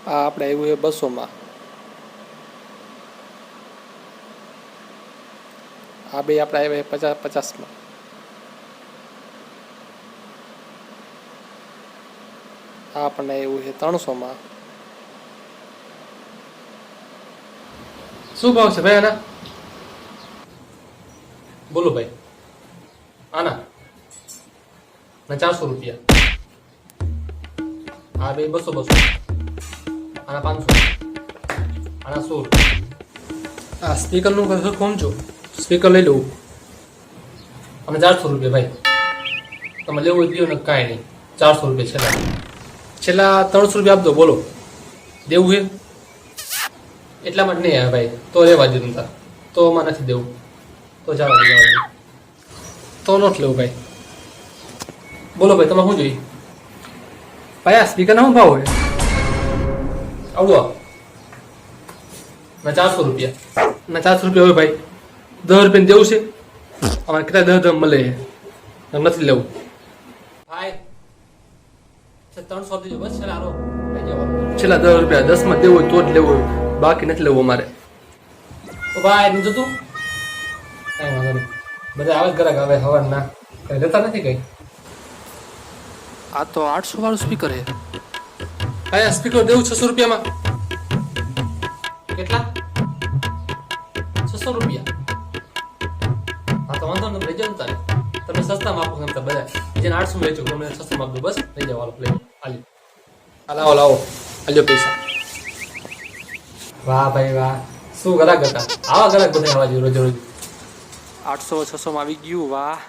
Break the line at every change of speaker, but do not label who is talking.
આ આપણે આવ્યું છે 200 માં। આ બે આપણે આવ્યા 50 માં। આ આપણને આવ્યું છે 300 માં। શું ભાવ છે ભાઈ આના? બોલો ભાઈ। આના 400 રૂપિયા। આ બે 200 આના 500 આના 100। આ સ્પીકરનું કશું કોમ છો? સ્પીકર લઈ લઉં અને 400 રૂપિયા ભાઈ। તમે લેવું હોય પીઓ ને કાંઈ નહીં, 400 રૂપિયા છેલ્લા 300 રૂપિયા આપજો। બોલો દેવું છે? એટલા માટે નહીં આવે ભાઈ, તો રહેવા દે નતા, તો માં નથી દેવું, તો જવા દે તો નોટ લેવું ભાઈ। બોલો ભાઈ તમે શું જોઈએ ભાઈ? આ સ્પીકરના શું ભાવ હોય? આવડો ના 400 રૂપિયા ના 400 રૂપિયા હોય ભાઈ। 10 રૂપિયા દેવું છે? અમારે કેટલા 10 મળે છે, નથી લેવું ભાઈ। 300 દેજો બસ, છેલ્લા હાલો છેલ્લા 10 રૂપિયા 10 માં દેવું હોય તો જ લેવું હોય, બાકી નથી લેવું અમારે। તો ભાઈ નહીં જોતું કઈ વાંધો નહીં, બધા આવે ગ્રાહક આવે હવાર ના કઈ લેતા નથી કઈ। આ તો 800 વાળું સ્પીકર છે ભાઈ। આ સ્પીકર દેવું 600 રૂપિયામાં। કેટલા? 600 રૂપિયા। હા તો વાંધો નહીં, લઈ જાઓ તારે, તમે સસ્તામાં આપો ગમતા બધા, જેને 800 માં વેચો તમે 600 માં આપો બસ, લઈ જાઓ હાલો પ્લેટ આલ્યો। લાવો લાવો આલ્યો પૈસા। વાહ ભાઈ વાહ, શું ગ્રાહક હતા, આવા ગ્રાહક બધા આવવા જોઈએ રોજ રોજ। 800 600 માં આવી ગયું, વાહ।